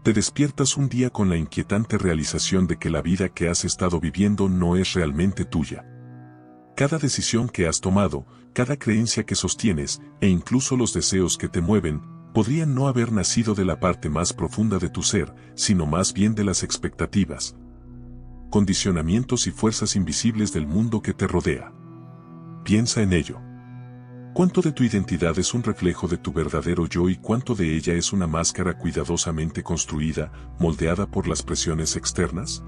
Te despiertas un día con la inquietante realización de que la vida que has estado viviendo no es realmente tuya. Cada decisión que has tomado, cada creencia que sostienes, e incluso los deseos que te mueven, podrían no haber nacido de la parte más profunda de tu ser, sino más bien de las expectativas, condicionamientos y fuerzas invisibles del mundo que te rodea. Piensa en ello. ¿Cuánto de tu identidad es un reflejo de tu verdadero yo y cuánto de ella es una máscara cuidadosamente construida, moldeada por las presiones externas?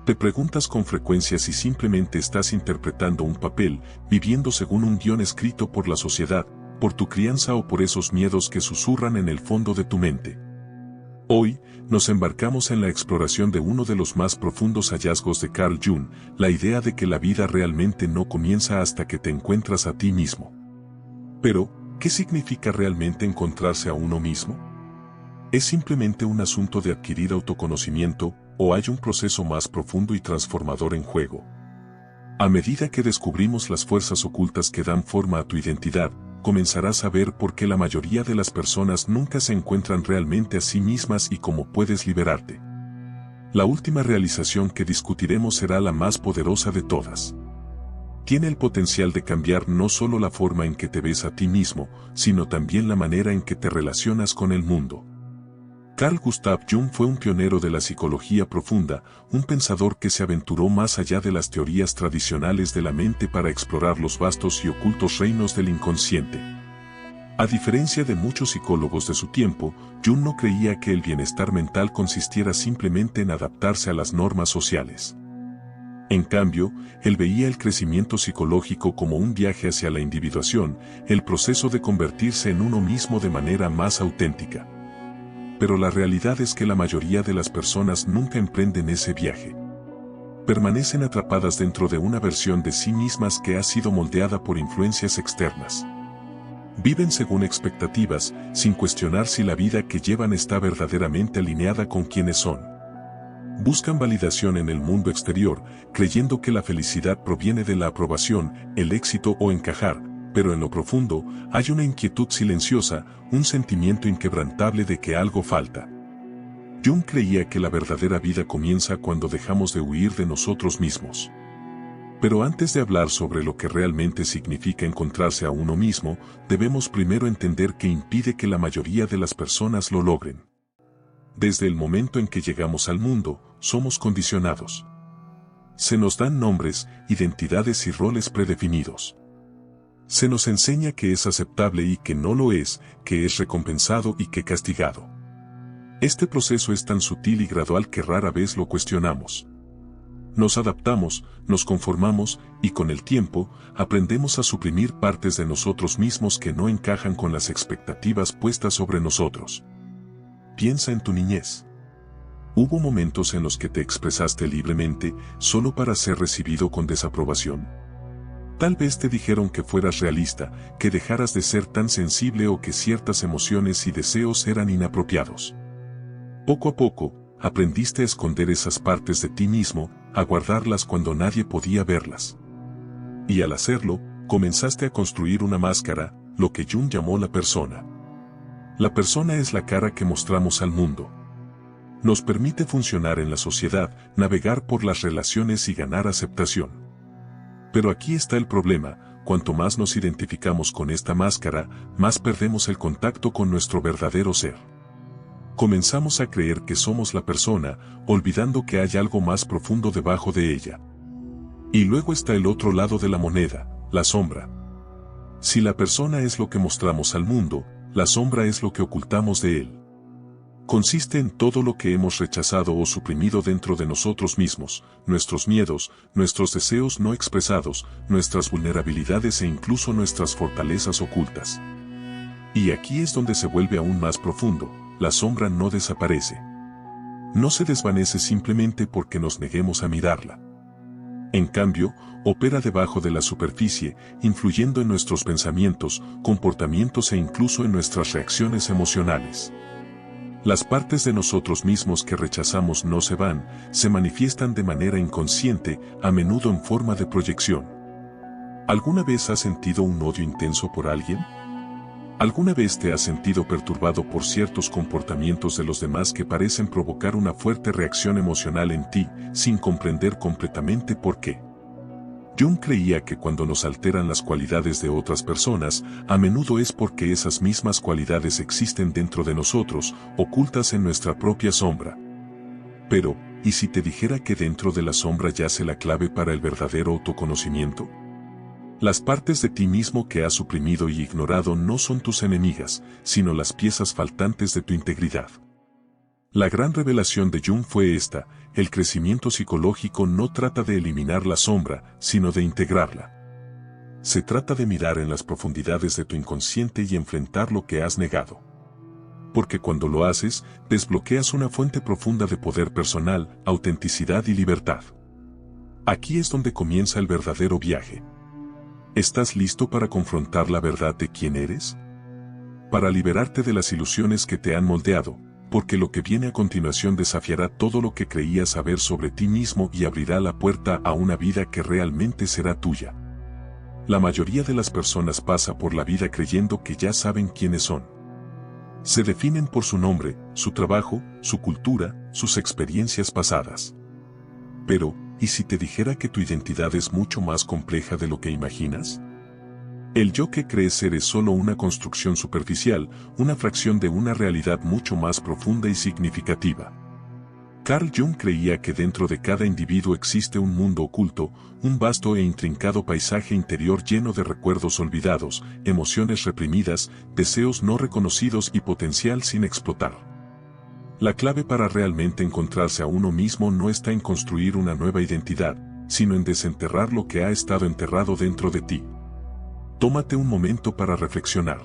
Te preguntas con frecuencia si simplemente estás interpretando un papel, viviendo según un guión escrito por la sociedad, por tu crianza o por esos miedos que susurran en el fondo de tu mente. Hoy, nos embarcamos en la exploración de uno de los más profundos hallazgos de Carl Jung, la idea de que la vida realmente no comienza hasta que te encuentras a ti mismo. Pero, ¿qué significa realmente encontrarse a uno mismo? ¿Es simplemente un asunto de adquirir autoconocimiento, o hay un proceso más profundo y transformador en juego? A medida que descubrimos las fuerzas ocultas que dan forma a tu identidad, comenzarás a ver por qué la mayoría de las personas nunca se encuentran realmente a sí mismas y cómo puedes liberarte. La última realización que discutiremos será la más poderosa de todas. Tiene el potencial de cambiar no solo la forma en que te ves a ti mismo, sino también la manera en que te relacionas con el mundo. Carl Gustav Jung fue un pionero de la psicología profunda, un pensador que se aventuró más allá de las teorías tradicionales de la mente para explorar los vastos y ocultos reinos del inconsciente. A diferencia de muchos psicólogos de su tiempo, Jung no creía que el bienestar mental consistiera simplemente en adaptarse a las normas sociales. En cambio, él veía el crecimiento psicológico como un viaje hacia la individuación, el proceso de convertirse en uno mismo de manera más auténtica. Pero la realidad es que la mayoría de las personas nunca emprenden ese viaje. Permanecen atrapadas dentro de una versión de sí mismas que ha sido moldeada por influencias externas. Viven según expectativas, sin cuestionar si la vida que llevan está verdaderamente alineada con quienes son. Buscan validación en el mundo exterior, creyendo que la felicidad proviene de la aprobación, el éxito o encajar, pero en lo profundo hay una inquietud silenciosa, un sentimiento inquebrantable de que algo falta. Jung creía que la verdadera vida comienza cuando dejamos de huir de nosotros mismos. Pero antes de hablar sobre lo que realmente significa encontrarse a uno mismo, debemos primero entender qué impide que la mayoría de las personas lo logren. Desde el momento en que llegamos al mundo, somos condicionados. Se nos dan nombres, identidades y roles predefinidos. Se nos enseña que es aceptable y que no lo es, que es recompensado y que castigado. Este proceso es tan sutil y gradual que rara vez lo cuestionamos. Nos adaptamos, nos conformamos, y con el tiempo, aprendemos a suprimir partes de nosotros mismos que no encajan con las expectativas puestas sobre nosotros. Piensa en tu niñez. ¿Hubo momentos en los que te expresaste libremente, solo para ser recibido con desaprobación? Tal vez te dijeron que fueras realista, que dejaras de ser tan sensible o que ciertas emociones y deseos eran inapropiados. Poco a poco, aprendiste a esconder esas partes de ti mismo, a guardarlas cuando nadie podía verlas. Y al hacerlo, comenzaste a construir una máscara, lo que Jung llamó la persona. La persona es la cara que mostramos al mundo. Nos permite funcionar en la sociedad, navegar por las relaciones y ganar aceptación. Pero aquí está el problema: cuanto más nos identificamos con esta máscara, más perdemos el contacto con nuestro verdadero ser. Comenzamos a creer que somos la persona, olvidando que hay algo más profundo debajo de ella. Y luego está el otro lado de la moneda, la sombra. Si la persona es lo que mostramos al mundo, la sombra es lo que ocultamos de él. Consiste en todo lo que hemos rechazado o suprimido dentro de nosotros mismos, nuestros miedos, nuestros deseos no expresados, nuestras vulnerabilidades e incluso nuestras fortalezas ocultas. Y aquí es donde se vuelve aún más profundo: la sombra no desaparece. No se desvanece simplemente porque nos neguemos a mirarla. En cambio, opera debajo de la superficie, influyendo en nuestros pensamientos, comportamientos e incluso en nuestras reacciones emocionales. Las partes de nosotros mismos que rechazamos no se van, se manifiestan de manera inconsciente, a menudo en forma de proyección. ¿Alguna vez has sentido un odio intenso por alguien? ¿Alguna vez te has sentido perturbado por ciertos comportamientos de los demás que parecen provocar una fuerte reacción emocional en ti, sin comprender completamente por qué? Jung creía que cuando nos alteran las cualidades de otras personas, a menudo es porque esas mismas cualidades existen dentro de nosotros, ocultas en nuestra propia sombra. Pero, ¿y si te dijera que dentro de la sombra yace la clave para el verdadero autoconocimiento? Las partes de ti mismo que has suprimido y ignorado no son tus enemigas, sino las piezas faltantes de tu integridad. La gran revelación de Jung fue esta: el crecimiento psicológico no trata de eliminar la sombra, sino de integrarla. Se trata de mirar en las profundidades de tu inconsciente y enfrentar lo que has negado. Porque cuando lo haces, desbloqueas una fuente profunda de poder personal, autenticidad y libertad. Aquí es donde comienza el verdadero viaje. ¿Estás listo para confrontar la verdad de quién eres? Para liberarte de las ilusiones que te han moldeado, porque lo que viene a continuación desafiará todo lo que creías saber sobre ti mismo y abrirá la puerta a una vida que realmente será tuya. La mayoría de las personas pasa por la vida creyendo que ya saben quiénes son. Se definen por su nombre, su trabajo, su cultura, sus experiencias pasadas. Pero, ¿y si te dijera que tu identidad es mucho más compleja de lo que imaginas? El yo que crees ser es solo una construcción superficial, una fracción de una realidad mucho más profunda y significativa. Carl Jung creía que dentro de cada individuo existe un mundo oculto, un vasto e intrincado paisaje interior lleno de recuerdos olvidados, emociones reprimidas, deseos no reconocidos y potencial sin explotar. La clave para realmente encontrarse a uno mismo no está en construir una nueva identidad, sino en desenterrar lo que ha estado enterrado dentro de ti. Tómate un momento para reflexionar.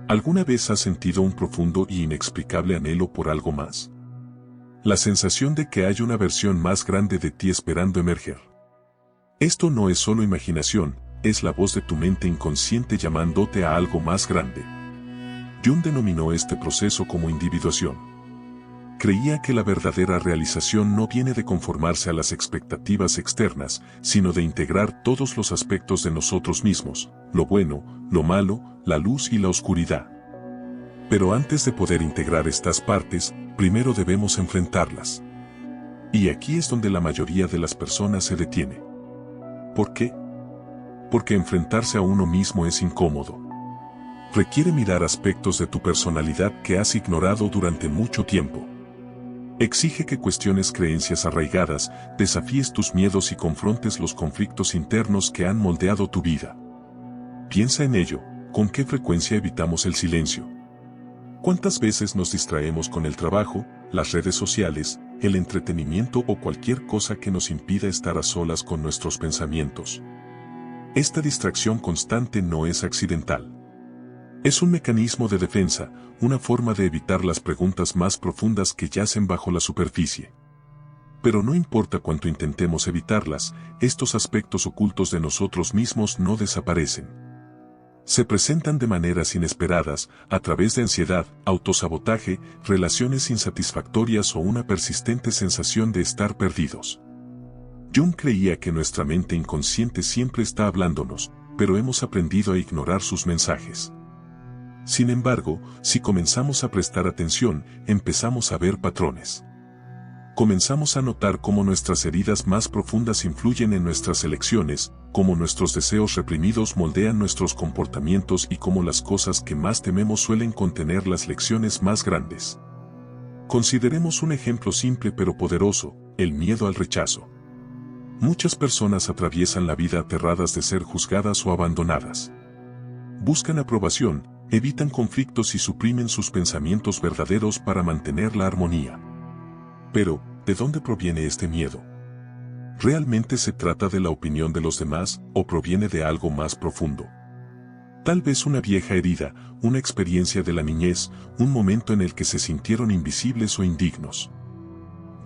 ¿Alguna vez has sentido un profundo y inexplicable anhelo por algo más? La sensación de que hay una versión más grande de ti esperando emerger. Esto no es solo imaginación, es la voz de tu mente inconsciente llamándote a algo más grande. Jung denominó este proceso como individuación. Creía que la verdadera realización no viene de conformarse a las expectativas externas, sino de integrar todos los aspectos de nosotros mismos, lo bueno, lo malo, la luz y la oscuridad. Pero antes de poder integrar estas partes, primero debemos enfrentarlas. Y aquí es donde la mayoría de las personas se detiene. ¿Por qué? Porque enfrentarse a uno mismo es incómodo. Requiere mirar aspectos de tu personalidad que has ignorado durante mucho tiempo. Exige que cuestiones creencias arraigadas, desafíes tus miedos y confrontes los conflictos internos que han moldeado tu vida. Piensa en ello, ¿con qué frecuencia evitamos el silencio? ¿Cuántas veces nos distraemos con el trabajo, las redes sociales, el entretenimiento o cualquier cosa que nos impida estar a solas con nuestros pensamientos? Esta distracción constante no es accidental. Es un mecanismo de defensa, una forma de evitar las preguntas más profundas que yacen bajo la superficie. Pero no importa cuánto intentemos evitarlas, estos aspectos ocultos de nosotros mismos no desaparecen. Se presentan de maneras inesperadas, a través de ansiedad, autosabotaje, relaciones insatisfactorias o una persistente sensación de estar perdidos. Jung creía que nuestra mente inconsciente siempre está hablándonos, pero hemos aprendido a ignorar sus mensajes. Sin embargo, si comenzamos a prestar atención, empezamos a ver patrones. Comenzamos a notar cómo nuestras heridas más profundas influyen en nuestras elecciones, cómo nuestros deseos reprimidos moldean nuestros comportamientos y cómo las cosas que más tememos suelen contener las lecciones más grandes. Consideremos un ejemplo simple pero poderoso: el miedo al rechazo. Muchas personas atraviesan la vida aterradas de ser juzgadas o abandonadas. Buscan aprobación, evitan conflictos y suprimen sus pensamientos verdaderos para mantener la armonía. Pero, ¿de dónde proviene este miedo? ¿Realmente se trata de la opinión de los demás o proviene de algo más profundo? Tal vez una vieja herida, una experiencia de la niñez, un momento en el que se sintieron invisibles o indignos.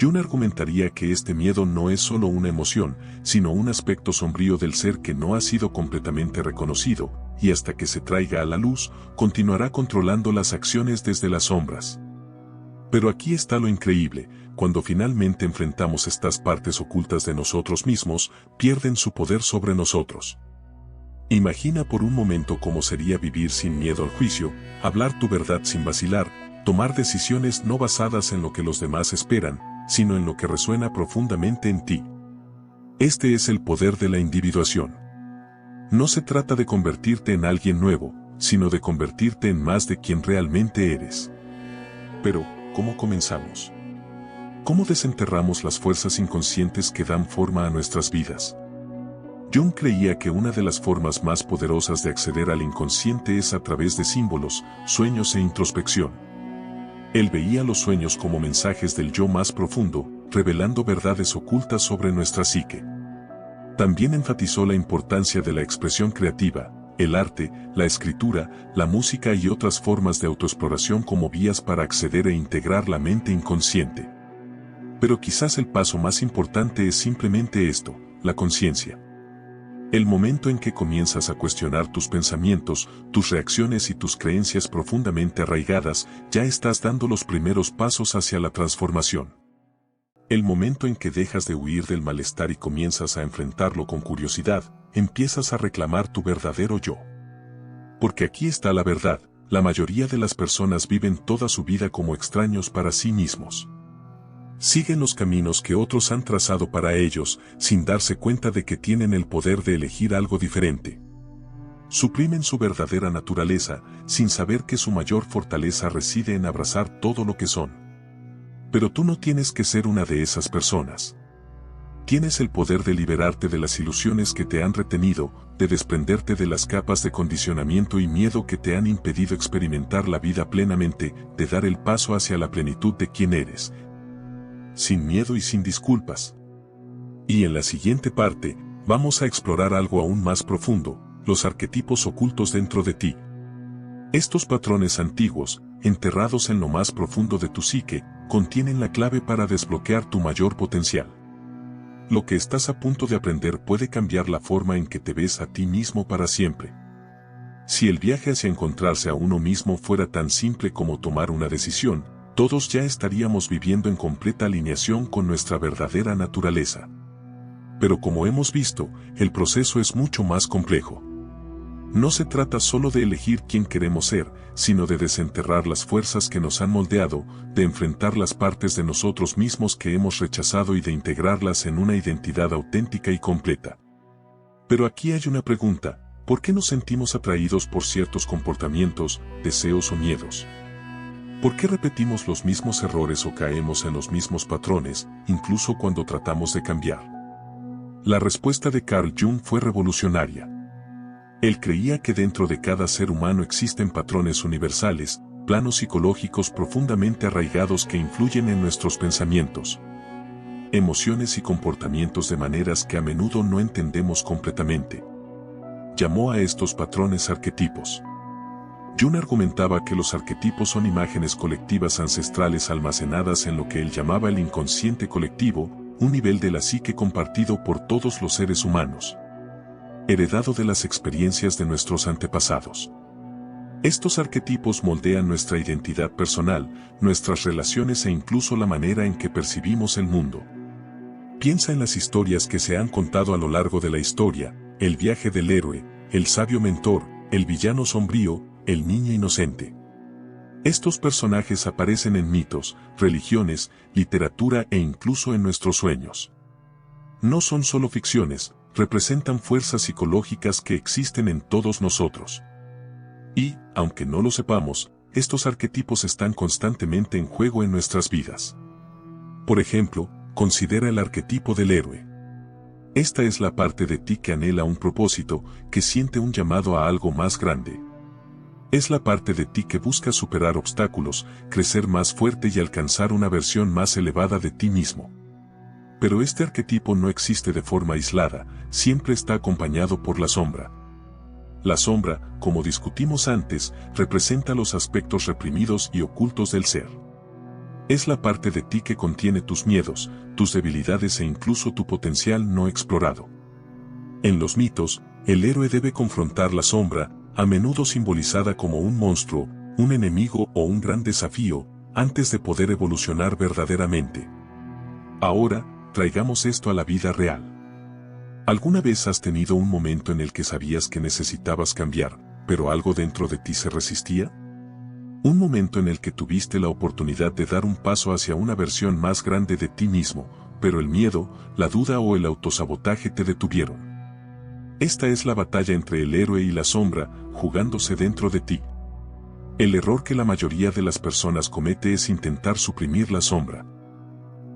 Jung argumentaría que este miedo no es solo una emoción, sino un aspecto sombrío del ser que no ha sido completamente reconocido, y hasta que se traiga a la luz, continuará controlando las acciones desde las sombras. Pero aquí está lo increíble: cuando finalmente enfrentamos estas partes ocultas de nosotros mismos, pierden su poder sobre nosotros. Imagina por un momento cómo sería vivir sin miedo al juicio, hablar tu verdad sin vacilar, tomar decisiones no basadas en lo que los demás esperan, sino en lo que resuena profundamente en ti. Este es el poder de la individuación. No se trata de convertirte en alguien nuevo, sino de convertirte en más de quien realmente eres. Pero, ¿cómo comenzamos? ¿Cómo desenterramos las fuerzas inconscientes que dan forma a nuestras vidas? Jung creía que una de las formas más poderosas de acceder al inconsciente es a través de símbolos, sueños e introspección. Él veía los sueños como mensajes del yo más profundo, revelando verdades ocultas sobre nuestra psique. También enfatizó la importancia de la expresión creativa, el arte, la escritura, la música y otras formas de autoexploración como vías para acceder e integrar la mente inconsciente. Pero quizás el paso más importante es simplemente esto, la conciencia. El momento en que comienzas a cuestionar tus pensamientos, tus reacciones y tus creencias profundamente arraigadas, ya estás dando los primeros pasos hacia la transformación. El momento en que dejas de huir del malestar y comienzas a enfrentarlo con curiosidad, empiezas a reclamar tu verdadero yo. Porque aquí está la verdad, la mayoría de las personas viven toda su vida como extraños para sí mismos. Siguen los caminos que otros han trazado para ellos, sin darse cuenta de que tienen el poder de elegir algo diferente. Suprimen su verdadera naturaleza, sin saber que su mayor fortaleza reside en abrazar todo lo que son. Pero tú no tienes que ser una de esas personas. Tienes el poder de liberarte de las ilusiones que te han retenido, de desprenderte de las capas de condicionamiento y miedo que te han impedido experimentar la vida plenamente, de dar el paso hacia la plenitud de quien eres, sin miedo y sin disculpas. Y en la siguiente parte, vamos a explorar algo aún más profundo, los arquetipos ocultos dentro de ti. Estos patrones antiguos, enterrados en lo más profundo de tu psique, contienen la clave para desbloquear tu mayor potencial. Lo que estás a punto de aprender puede cambiar la forma en que te ves a ti mismo para siempre. Si el viaje hacia encontrarse a uno mismo fuera tan simple como tomar una decisión, todos ya estaríamos viviendo en completa alineación con nuestra verdadera naturaleza. Pero como hemos visto, el proceso es mucho más complejo. No se trata solo de elegir quién queremos ser, sino de desenterrar las fuerzas que nos han moldeado, de enfrentar las partes de nosotros mismos que hemos rechazado y de integrarlas en una identidad auténtica y completa. Pero aquí hay una pregunta: ¿por qué nos sentimos atraídos por ciertos comportamientos, deseos o miedos? ¿Por qué repetimos los mismos errores o caemos en los mismos patrones, incluso cuando tratamos de cambiar? La respuesta de Carl Jung fue revolucionaria. Él creía que dentro de cada ser humano existen patrones universales, planos psicológicos profundamente arraigados que influyen en nuestros pensamientos, emociones y comportamientos de maneras que a menudo no entendemos completamente. Llamó a estos patrones arquetipos. Jung argumentaba que los arquetipos son imágenes colectivas ancestrales almacenadas en lo que él llamaba el inconsciente colectivo, un nivel de la psique compartido por todos los seres humanos, heredado de las experiencias de nuestros antepasados. Estos arquetipos moldean nuestra identidad personal, nuestras relaciones e incluso la manera en que percibimos el mundo. Piensa en las historias que se han contado a lo largo de la historia: el viaje del héroe, el sabio mentor, el villano sombrío, el niño inocente. Estos personajes aparecen en mitos, religiones, literatura e incluso en nuestros sueños. No son solo ficciones, representan fuerzas psicológicas que existen en todos nosotros. Y, aunque no lo sepamos, estos arquetipos están constantemente en juego en nuestras vidas. Por ejemplo, considera el arquetipo del héroe. Esta es la parte de ti que anhela un propósito, que siente un llamado a algo más grande. Es la parte de ti que busca superar obstáculos, crecer más fuerte y alcanzar una versión más elevada de ti mismo. Pero este arquetipo no existe de forma aislada, siempre está acompañado por la sombra. La sombra, como discutimos antes, representa los aspectos reprimidos y ocultos del ser. Es la parte de ti que contiene tus miedos, tus debilidades e incluso tu potencial no explorado. En los mitos, el héroe debe confrontar la sombra, a menudo simbolizada como un monstruo, un enemigo o un gran desafío, antes de poder evolucionar verdaderamente. Ahora, traigamos esto a la vida real. ¿Alguna vez has tenido un momento en el que sabías que necesitabas cambiar, pero algo dentro de ti se resistía? Un momento en el que tuviste la oportunidad de dar un paso hacia una versión más grande de ti mismo, pero el miedo, la duda o el autosabotaje te detuvieron. Esta es la batalla entre el héroe y la sombra, jugándose dentro de ti. El error que la mayoría de las personas comete es intentar suprimir la sombra.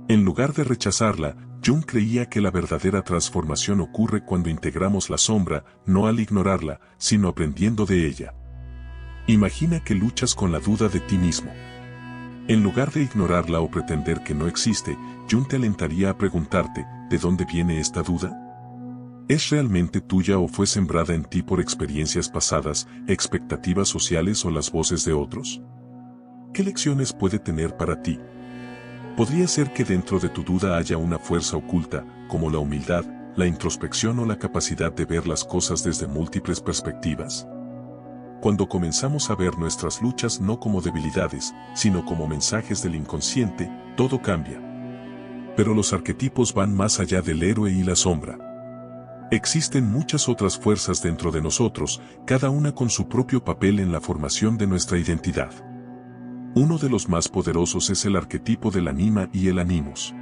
En lugar de rechazarla, Jung creía que la verdadera transformación ocurre cuando integramos la sombra, no al ignorarla, sino aprendiendo de ella. Imagina que luchas con la duda de ti mismo. En lugar de ignorarla o pretender que no existe, Jung te alentaría a preguntarte, ¿de dónde viene esta duda? ¿Es realmente tuya o fue sembrada en ti por experiencias pasadas, expectativas sociales o las voces de otros? ¿Qué lecciones puede tener para ti? Podría ser que dentro de tu duda haya una fuerza oculta, como la humildad, la introspección o la capacidad de ver las cosas desde múltiples perspectivas. Cuando comenzamos a ver nuestras luchas no como debilidades, sino como mensajes del inconsciente, todo cambia. Pero los arquetipos van más allá del héroe y la sombra. Existen muchas otras fuerzas dentro de nosotros, cada una con su propio papel en la formación de nuestra identidad. Uno de los más poderosos es el arquetipo del anima y el animus.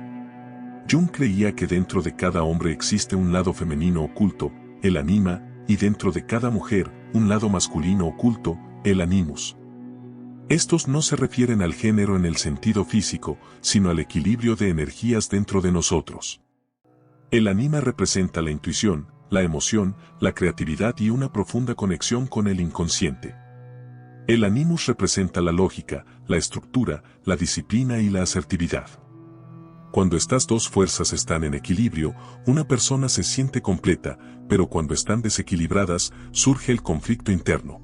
Jung creía que dentro de cada hombre existe un lado femenino oculto, el anima, y dentro de cada mujer, un lado masculino oculto, el animus. Estos no se refieren al género en el sentido físico, sino al equilibrio de energías dentro de nosotros. El anima representa la intuición, la emoción, la creatividad y una profunda conexión con el inconsciente. El animus representa la lógica, la estructura, la disciplina y la asertividad. Cuando estas dos fuerzas están en equilibrio, una persona se siente completa, pero cuando están desequilibradas, surge el conflicto interno.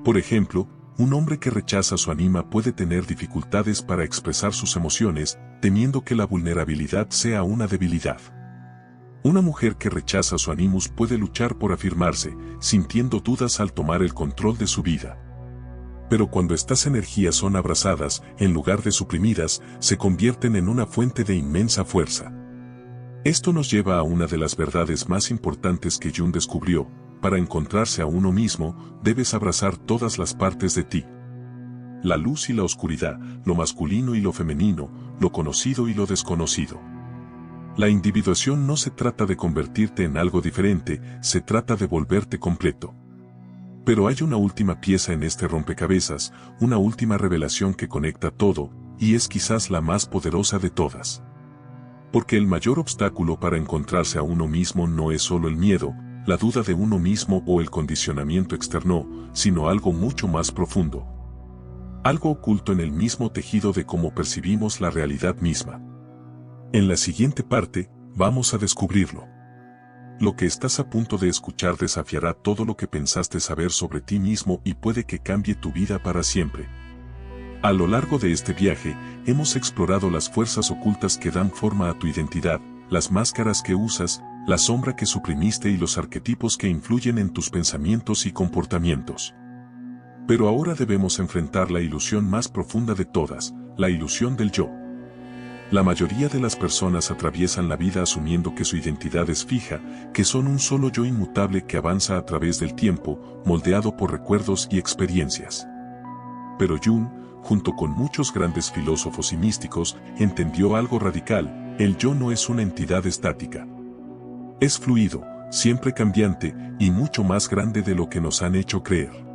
Por ejemplo, un hombre que rechaza su anima puede tener dificultades para expresar sus emociones, temiendo que la vulnerabilidad sea una debilidad. Una mujer que rechaza su animus puede luchar por afirmarse, sintiendo dudas al tomar el control de su vida. Pero cuando estas energías son abrazadas, en lugar de suprimidas, se convierten en una fuente de inmensa fuerza. Esto nos lleva a una de las verdades más importantes que Jung descubrió: para encontrarse a uno mismo, debes abrazar todas las partes de ti. La luz y la oscuridad, lo masculino y lo femenino, lo conocido y lo desconocido. La individuación no se trata de convertirte en algo diferente, se trata de volverte completo. Pero hay una última pieza en este rompecabezas, una última revelación que conecta todo, y es quizás la más poderosa de todas. Porque el mayor obstáculo para encontrarse a uno mismo no es solo el miedo, la duda de uno mismo o el condicionamiento externo, sino algo mucho más profundo. Algo oculto en el mismo tejido de cómo percibimos la realidad misma. En la siguiente parte, vamos a descubrirlo. Lo que estás a punto de escuchar desafiará todo lo que pensaste saber sobre ti mismo y puede que cambie tu vida para siempre. A lo largo de este viaje, hemos explorado las fuerzas ocultas que dan forma a tu identidad, las máscaras que usas, la sombra que suprimiste y los arquetipos que influyen en tus pensamientos y comportamientos. Pero ahora debemos enfrentar la ilusión más profunda de todas, la ilusión del yo. La mayoría de las personas atraviesan la vida asumiendo que su identidad es fija, que son un solo yo inmutable que avanza a través del tiempo, moldeado por recuerdos y experiencias. Pero Jung, junto con muchos grandes filósofos y místicos, entendió algo radical: el yo no es una entidad estática. Es fluido, siempre cambiante, y mucho más grande de lo que nos han hecho creer.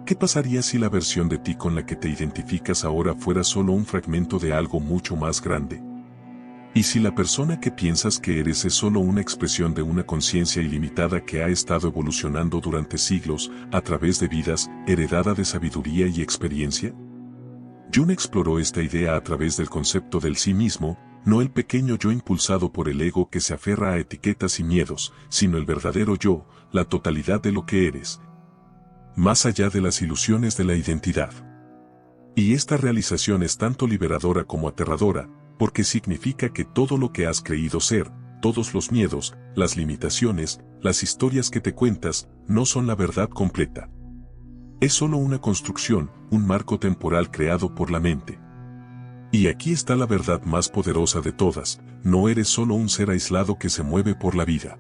¿Qué pasaría si la versión de ti con la que te identificas ahora fuera solo un fragmento de algo mucho más grande? ¿Y si la persona que piensas que eres es solo una expresión de una conciencia ilimitada que ha estado evolucionando durante siglos, a través de vidas, heredada de sabiduría y experiencia? Jung exploró esta idea a través del concepto del sí mismo, no el pequeño yo impulsado por el ego que se aferra a etiquetas y miedos, sino el verdadero yo, la totalidad de lo que eres, más allá de las ilusiones de la identidad. Y esta realización es tanto liberadora como aterradora, porque significa que todo lo que has creído ser, todos los miedos, las limitaciones, las historias que te cuentas, no son la verdad completa. Es solo una construcción, un marco temporal creado por la mente. Y aquí está la verdad más poderosa de todas: no eres solo un ser aislado que se mueve por la vida.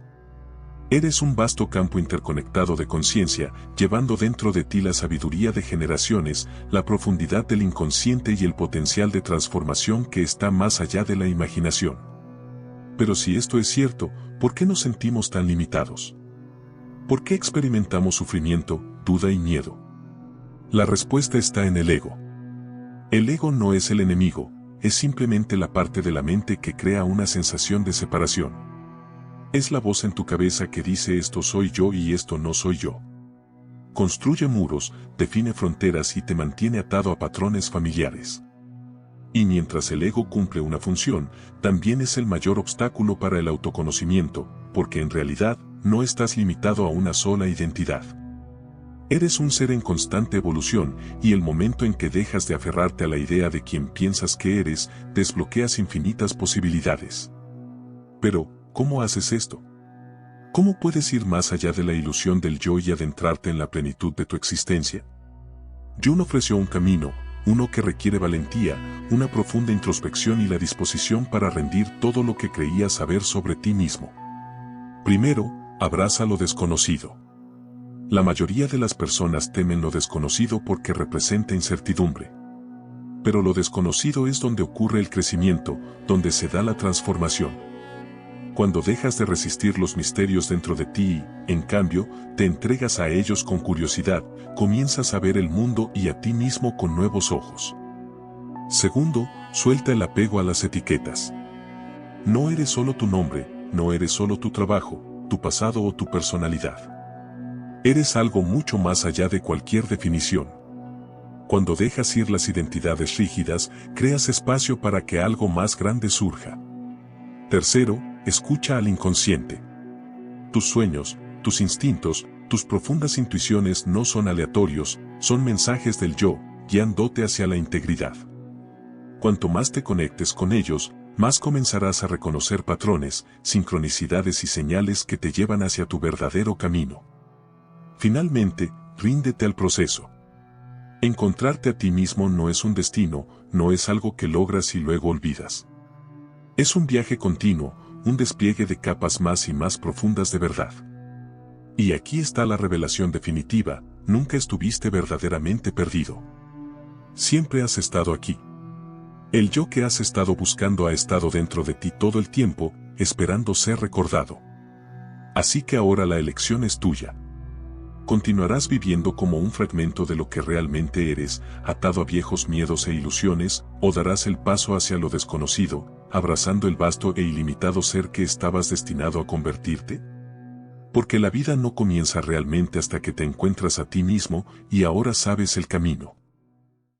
Eres un vasto campo interconectado de conciencia, llevando dentro de ti la sabiduría de generaciones, la profundidad del inconsciente y el potencial de transformación que está más allá de la imaginación. Pero si esto es cierto, ¿por qué nos sentimos tan limitados? ¿Por qué experimentamos sufrimiento, duda y miedo? La respuesta está en el ego. El ego no es el enemigo, es simplemente la parte de la mente que crea una sensación de separación. Es la voz en tu cabeza que dice esto soy yo y esto no soy yo. Construye muros, define fronteras y te mantiene atado a patrones familiares. Y mientras el ego cumple una función, también es el mayor obstáculo para el autoconocimiento, porque en realidad no estás limitado a una sola identidad. Eres un ser en constante evolución, y el momento en que dejas de aferrarte a la idea de quien piensas que eres, desbloqueas infinitas posibilidades. Pero, ¿cómo haces esto? ¿Cómo puedes ir más allá de la ilusión del yo y adentrarte en la plenitud de tu existencia? Jung ofreció un camino, uno que requiere valentía, una profunda introspección y la disposición para rendir todo lo que creías saber sobre ti mismo. Primero, abraza lo desconocido. La mayoría de las personas temen lo desconocido porque representa incertidumbre. Pero lo desconocido es donde ocurre el crecimiento, donde se da la transformación. Cuando dejas de resistir los misterios dentro de ti y, en cambio, te entregas a ellos con curiosidad, comienzas a ver el mundo y a ti mismo con nuevos ojos. Segundo, suelta el apego a las etiquetas. No eres solo tu nombre, no eres solo tu trabajo, tu pasado o tu personalidad. Eres algo mucho más allá de cualquier definición. Cuando dejas ir las identidades rígidas, creas espacio para que algo más grande surja. Tercero, escucha al inconsciente. Tus sueños, tus instintos, tus profundas intuiciones no son aleatorios, son mensajes del yo, guiándote hacia la integridad. Cuanto más te conectes con ellos, más comenzarás a reconocer patrones, sincronicidades y señales que te llevan hacia tu verdadero camino. Finalmente, ríndete al proceso. Encontrarte a ti mismo no es un destino, no es algo que logras y luego olvidas. Es un viaje continuo, un despliegue de capas más y más profundas de verdad. Y aquí está la revelación definitiva: nunca estuviste verdaderamente perdido. Siempre has estado aquí. El yo que has estado buscando ha estado dentro de ti todo el tiempo, esperando ser recordado. Así que ahora la elección es tuya. Continuarás viviendo como un fragmento de lo que realmente eres, atado a viejos miedos e ilusiones, o darás el paso hacia lo desconocido, abrazando el vasto e ilimitado ser que estabas destinado a convertirte. Porque la vida no comienza realmente hasta que te encuentras a ti mismo y ahora sabes el camino.